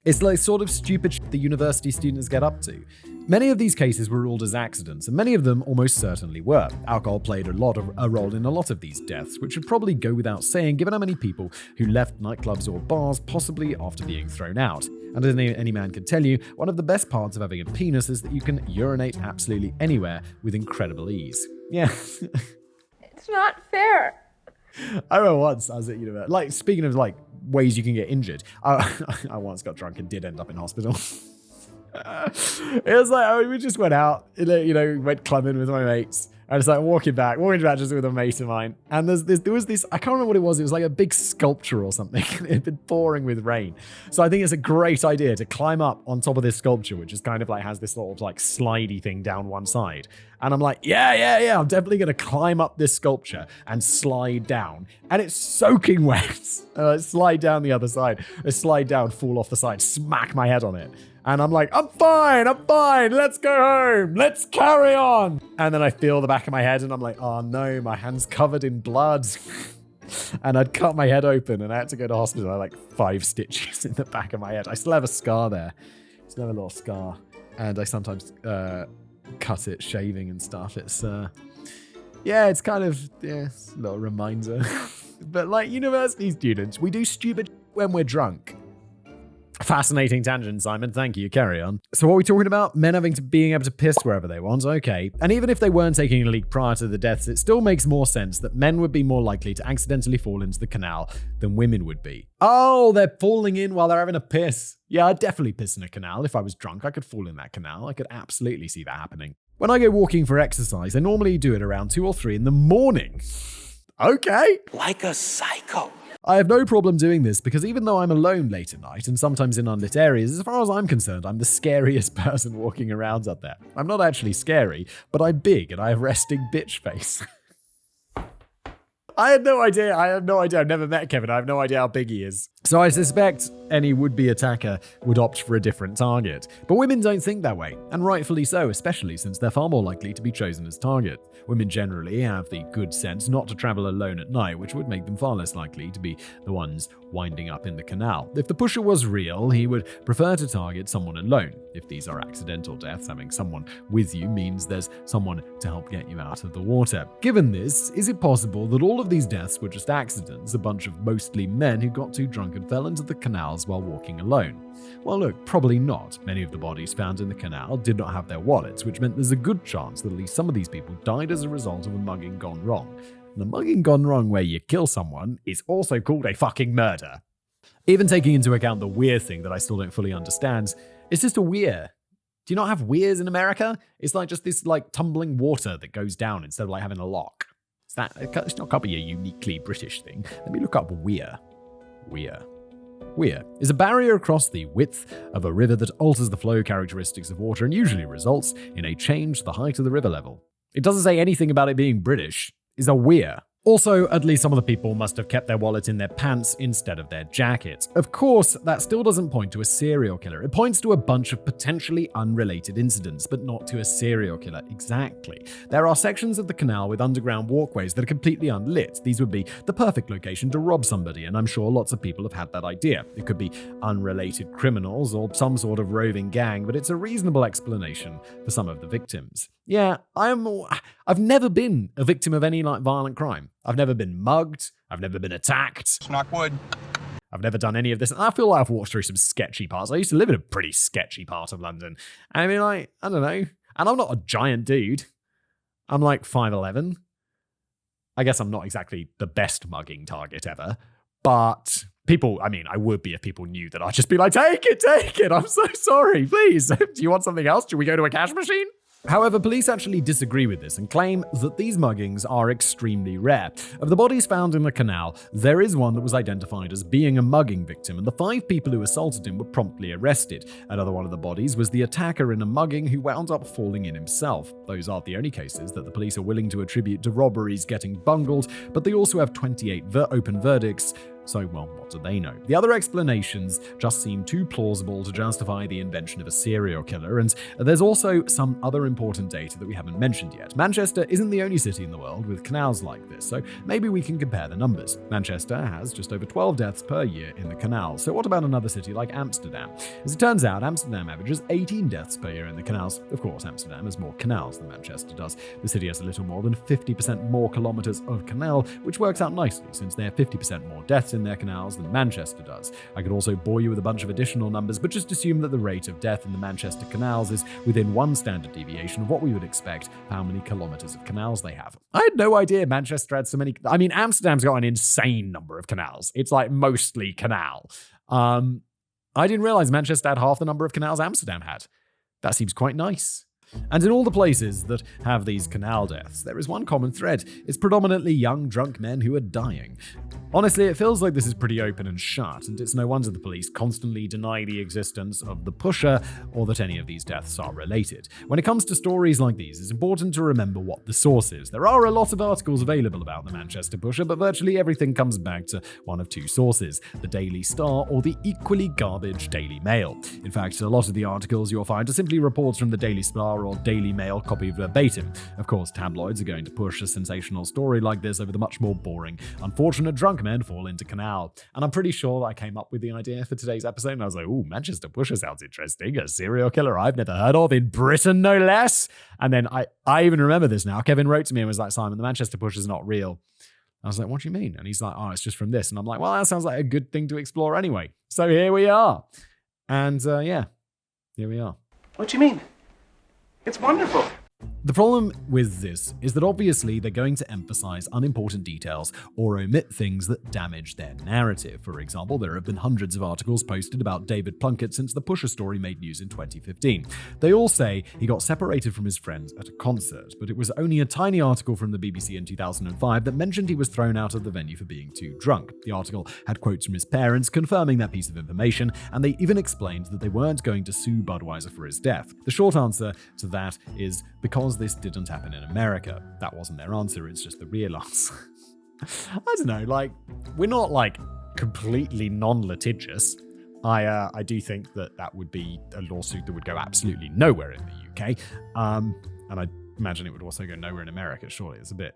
It's like sort of stupid shit the university students get up to. Many of these cases were ruled as accidents, and many of them almost certainly were. Alcohol played a role in a lot of these deaths, which should probably go without saying given how many people who left nightclubs or bars possibly after being thrown out. And as any man can tell you, one of the best parts of having a penis is that you can urinate absolutely anywhere with incredible ease. Yeah. It's not fair. I remember once I was at university, like speaking of like ways you can get injured, I once got drunk and did end up in hospital. It was like, we just went out, went clubbing with my mates. I was like walking back just with a mate of mine. And there was this, I can't remember what it was. It was like a big sculpture or something. It had been pouring with rain. So I think it's a great idea to climb up on top of this sculpture, which is kind of like has this sort of like slidey thing down one side. And I'm like, yeah, I'm definitely going to climb up this sculpture and slide down. And it's soaking wet. I slide down the other side. I slide down, fall off the side, smack my head on it. And I'm like, I'm fine, let's go home, let's carry on. And then I feel the back of my head and I'm like, oh no, my hand's covered in blood. And I'd cut my head open and I had to go to hospital. I had like 5 stitches in the back of my head. I still have a scar there. Still have a little scar. And I sometimes cut it shaving and stuff. It's, it's kind of, it's a little reminder. But like university students, we do stupid when we're drunk. Fascinating tangent, Simon. Thank you. Carry on. So what are we talking about? Men being able to piss wherever they want. Okay. And even if they weren't taking a leak prior to the deaths, it still makes more sense that men would be more likely to accidentally fall into the canal than women would be. Oh, they're falling in while they're having a piss. Yeah, I'd definitely piss in a canal. If I was drunk, I could fall in that canal. I could absolutely see that happening. When I go walking for exercise, I normally do it around 2 or 3 in the morning. Okay. Like a psycho. I have no problem doing this because even though I'm alone late at night and sometimes in unlit areas, as far as I'm concerned, I'm the scariest person walking around up there. I'm not actually scary, but I'm big and I have resting bitch face. I have no idea. I've never met Kevin. I have no idea how big he is. So I suspect any would-be attacker would opt for a different target. But women don't think that way, and rightfully so, especially since they're far more likely to be chosen as target. Women generally have the good sense not to travel alone at night, which would make them far less likely to be the ones winding up in the canal. If the pusher was real, he would prefer to target someone alone. If these are accidental deaths, having someone with you means there's someone to help get you out of the water. Given this, is it possible that all of these deaths were just accidents, a bunch of mostly men who got too drunk and fell into the canals while walking alone? Well, look, probably not. Many of the bodies found in the canal did not have their wallets, which meant there's a good chance that at least some of these people died as a result of a mugging gone wrong. And a mugging gone wrong where you kill someone is also called a fucking murder. Even taking into account the weir thing that I still don't fully understand, it's just a weir. Do you not have weirs in America? It's like just this like tumbling water that goes down instead of like having a lock. It's not can't be a uniquely British thing. Let me look up weir. Weir is a barrier across the width of a river that alters the flow characteristics of water and usually results in a change to the height of the river level. It doesn't say anything about it being British. It's a weir. Also, at least some of the people must have kept their wallet in their pants instead of their jackets. Of course, that still doesn't point to a serial killer. It points to a bunch of potentially unrelated incidents, but not to a serial killer exactly. There are sections of the canal with underground walkways that are completely unlit. These would be the perfect location to rob somebody, and I'm sure lots of people have had that idea. It could be unrelated criminals or some sort of roving gang, but it's a reasonable explanation for some of the victims. Yeah, I've never been a victim of any like violent crime. I've never been mugged. I've never been attacked. Knock wood. I've never done any of this. And I feel like I've walked through some sketchy parts. I used to live in a pretty sketchy part of London. I mean, like, I don't know. And I'm not a giant dude. I'm like 5'11". I guess I'm not exactly the best mugging target ever. But people, I would be if people knew that. I'd just be like, take it. I'm so sorry, please. Do you want something else? Should we go to a cash machine? However, police actually disagree with this and claim that these muggings are extremely rare. Of the bodies found in the canal, there is one that was identified as being a mugging victim, and the 5 people who assaulted him were promptly arrested. Another one of the bodies was the attacker in a mugging who wound up falling in himself. Those aren't the only cases that the police are willing to attribute to robberies getting bungled, but they also have 28 open verdicts. So, well, what do they know? The other explanations just seem too plausible to justify the invention of a serial killer, and there's also some other important data that we haven't mentioned yet. Manchester isn't the only city in the world with canals like this, so maybe we can compare the numbers. Manchester has just over 12 deaths per year in the canal, so what about another city like Amsterdam? As it turns out, Amsterdam averages 18 deaths per year in the canals. Of course, Amsterdam has more canals than Manchester does. The city has a little more than 50% more kilometers of canal, which works out nicely since they have 50% more deaths in their canals than Manchester does. I could also bore you with a bunch of additional numbers, but just assume that the rate of death in the Manchester canals is within one standard deviation of what we would expect for how many kilometers of canals they have. I had no idea Manchester had so many. Amsterdam's got an insane number of canals. It's like mostly canal. I didn't realize Manchester had half the number of canals Amsterdam had. That seems quite nice. And in all the places that have these canal deaths, there is one common thread. It's predominantly young, drunk men who are dying. Honestly, it feels like this is pretty open and shut, and it's no wonder the police constantly deny the existence of the pusher or that any of these deaths are related. When it comes to stories like these, it's important to remember what the source is. There are a lot of articles available about the Manchester pusher, but virtually everything comes back to one of 2 sources, the Daily Star or the equally garbage Daily Mail. In fact, a lot of the articles you'll find are simply reports from the Daily Star or Daily Mail copied verbatim. Of course, tabloids are going to push a sensational story like this over the much more boring, unfortunate drunk men fall into canal. And I'm pretty sure that I came up with the idea for today's episode, and I was like, ooh, Manchester pusher sounds interesting. A serial killer I've never heard of, in Britain no less. And then I even remember this now. Kevin wrote to me and was like, Simon, the Manchester pusher's not real. I was like, what do you mean? And he's like, oh, it's just from this. And I'm like, well, that sounds like a good thing to explore anyway. So here we are. And here we are. What do you mean? It's wonderful. The problem with this is that obviously they're going to emphasize unimportant details or omit things that damage their narrative. For example, there have been hundreds of articles posted about David Plunkett since the Pusher story made news in 2015. They all say he got separated from his friends at a concert, but it was only a tiny article from the BBC in 2005 that mentioned he was thrown out of the venue for being too drunk. The article had quotes from his parents confirming that piece of information, and they even explained that they weren't going to sue Budweiser for his death. The short answer to that is because this didn't happen in America. That wasn't their answer, it's just the real answer. I don't know, we're not completely non-litigious. I do think that would be a lawsuit that would go absolutely nowhere in the UK. And I imagine it would also go nowhere in America, surely. It's a bit,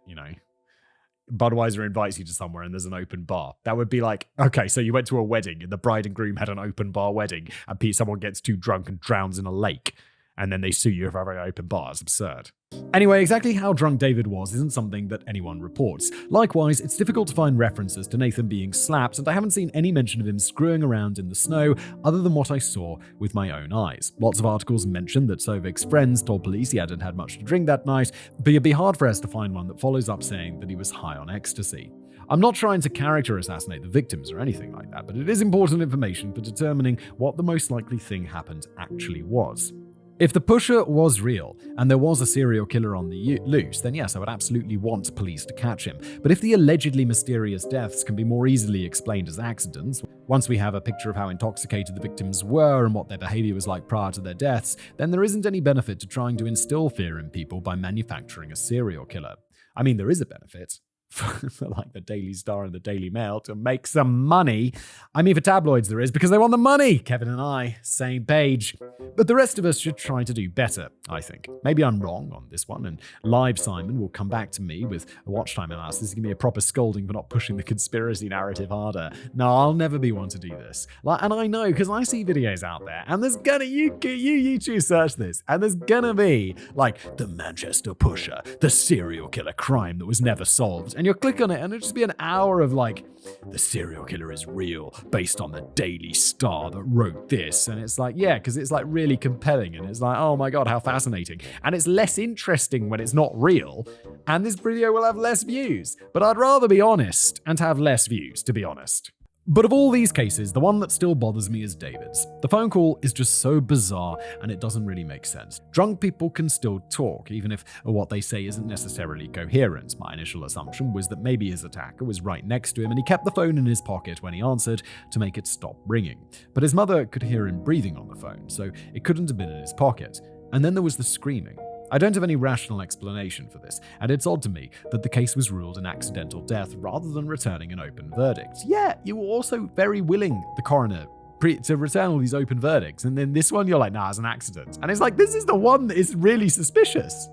Budweiser invites you to somewhere and there's an open bar. That would be like, okay, so you went to a wedding and the bride and groom had an open bar wedding and someone gets too drunk and drowns in a lake. And then they sue you for having an open bar. It's absurd. Anyway, exactly how drunk David was isn't something that anyone reports. Likewise, it's difficult to find references to Nathan being slapped, and I haven't seen any mention of him screwing around in the snow other than what I saw with my own eyes. Lots of articles mention that Sovic's friends told police he hadn't had much to drink that night, but it'd be hard for us to find one that follows up saying that he was high on ecstasy. I'm not trying to character assassinate the victims or anything like that, but it is important information for determining what the most likely thing happened actually was. If the pusher was real, and there was a serial killer on the loose, then yes, I would absolutely want police to catch him. But if the allegedly mysterious deaths can be more easily explained as accidents, once we have a picture of how intoxicated the victims were and what their behavior was like prior to their deaths, then there isn't any benefit to trying to instill fear in people by manufacturing a serial killer. I mean, there is a benefit. For the Daily Star and the Daily Mail to make some money. I mean, for tabloids there is, because they want the money. Kevin and I, same page. But the rest of us should try to do better, I think. Maybe I'm wrong on this one, and Live Simon will come back to me with a watch time analysis, give me a proper scolding for not pushing the conspiracy narrative harder. No, I'll never be one to do this. And I know, because I see videos out there, and there's gonna, you YouTube search this, and there's gonna be, the Manchester pusher, the serial killer crime that was never solved. And you'll click on it and it'll just be an hour of like, the serial killer is real, based on the Daily Star that wrote this. And it's like, yeah, because it's like really compelling. And it's like, oh my God, how fascinating. And it's less interesting when it's not real. And this video will have less views. But I'd rather be honest and have less views, to be honest. But of all these cases, the one that still bothers me is David's. The phone call is just so bizarre and it doesn't really make sense. Drunk people can still talk, even if what they say isn't necessarily coherent. My initial assumption was that maybe his attacker was right next to him and he kept the phone in his pocket when he answered to make it stop ringing. But his mother could hear him breathing on the phone, so it couldn't have been in his pocket. And then there was the screaming. I don't have any rational explanation for this, and it's odd to me that the case was ruled an accidental death rather than returning an open verdict. Yeah, you were also very willing, the coroner, to return all these open verdicts, and then this one you're like, nah, it's an accident. And it's like, this is the one that is really suspicious.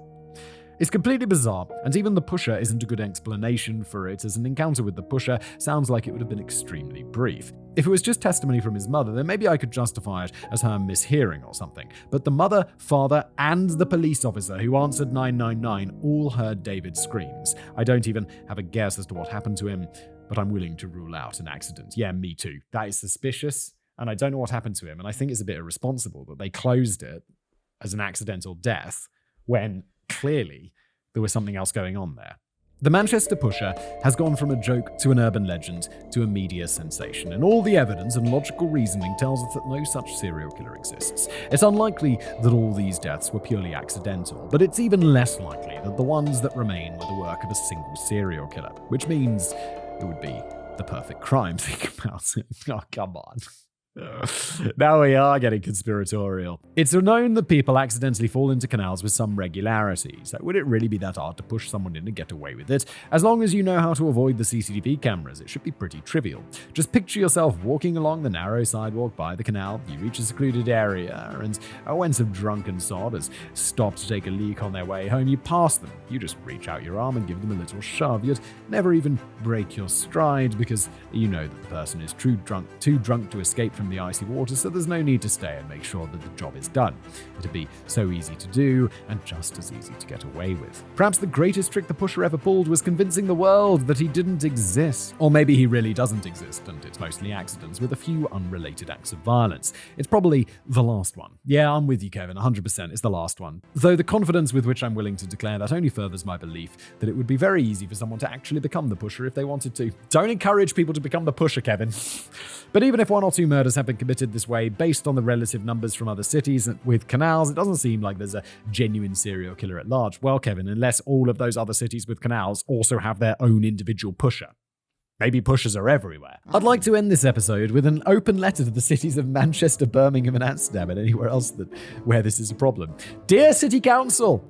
It's completely bizarre, and even the pusher isn't a good explanation for it, as an encounter with the pusher sounds like it would have been extremely brief. If it was just testimony from his mother, then maybe I could justify it as her mishearing or something. But the mother, father, and the police officer who answered 999 all heard David's screams. I don't even have a guess as to what happened to him, but I'm willing to rule out an accident. Yeah, me too. That is suspicious, and I don't know what happened to him, and I think it's a bit irresponsible that they closed it as an accidental death when clearly there was something else going on there. The Manchester pusher has gone from a joke to an urban legend to a media sensation, and all the evidence and logical reasoning tells us that no such serial killer exists. It's unlikely that all these deaths were purely accidental, but it's even less likely that the ones that remain were the work of a single serial killer, which means it would be the perfect crime. Think about it. Oh, come on. Now we are getting conspiratorial. It's known that people accidentally fall into canals with some regularity, so would it really be that hard to push someone in and get away with it? As long as you know how to avoid the CCTV cameras, it should be pretty trivial. Just picture yourself walking along the narrow sidewalk by the canal, you reach a secluded area, and when some drunken sod has stopped to take a leak on their way home, you pass them. You just reach out your arm and give them a little shove. You'd never even break your stride because you know that the person is too drunk to escape from the icy water, so there's no need to stay and make sure that the job is done. It'd be so easy to do and just as easy to get away with. Perhaps the greatest trick the pusher ever pulled was convincing the world that he didn't exist. Or maybe he really doesn't exist and it's mostly accidents with a few unrelated acts of violence. It's probably the last one. Yeah, I'm with you, Kevin, 100%. It's the last one. Though the confidence with which I'm willing to declare that only furthers my belief that it would be very easy for someone to actually become the pusher if they wanted to. Don't encourage people to become the pusher, Kevin. But even if one or two murders have been committed this way, based on the relative numbers from other cities with canals, it doesn't seem like there's a genuine serial killer at large. Well, Kevin, unless all of those other cities with canals also have their own individual pusher. Maybe pushers are everywhere. I'd like to end this episode with an open letter to the cities of Manchester, Birmingham, and Amsterdam, and anywhere else where this is a problem. Dear City Council,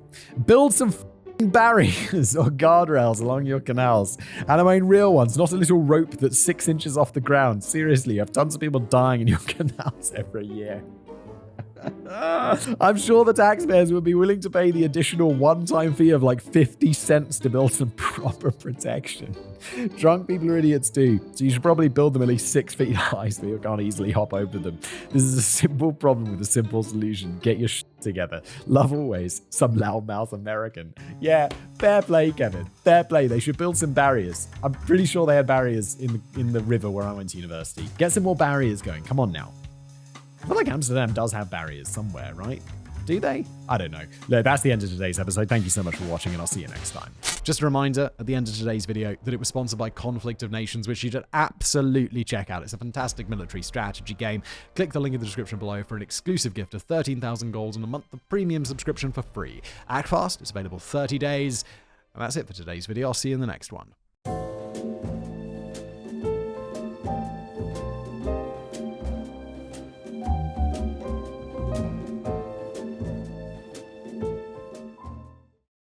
build some barriers or guardrails along your canals. And I mean real ones, not a little rope that's 6 inches off the ground. Seriously, you have tons of people dying in your canals every year. I'm sure the taxpayers would be willing to pay the additional one-time fee of like 50 cents to build some proper protection. Drunk people are idiots too, so you should probably build them at least 6 feet high so you can't easily hop over them. This is a simple problem with a simple solution. Get your shit together. Love always, some loudmouth American. Yeah, fair play, Kevin. Fair play. They should build some barriers. I'm pretty sure they had barriers in the river where I went to university. Get some more barriers going. Come on now. I feel like Amsterdam does have barriers somewhere, right? Do they? I don't know. Look, that's the end of today's episode. Thank you so much for watching, and I'll see you next time. Just a reminder at the end of today's video that it was sponsored by Conflict of Nations, which you should absolutely check out. It's a fantastic military strategy game. Click the link in the description below for an exclusive gift of 13,000 gold and a month of premium subscription for free. Act fast. It's available 30 days. And that's it for today's video. I'll see you in the next one.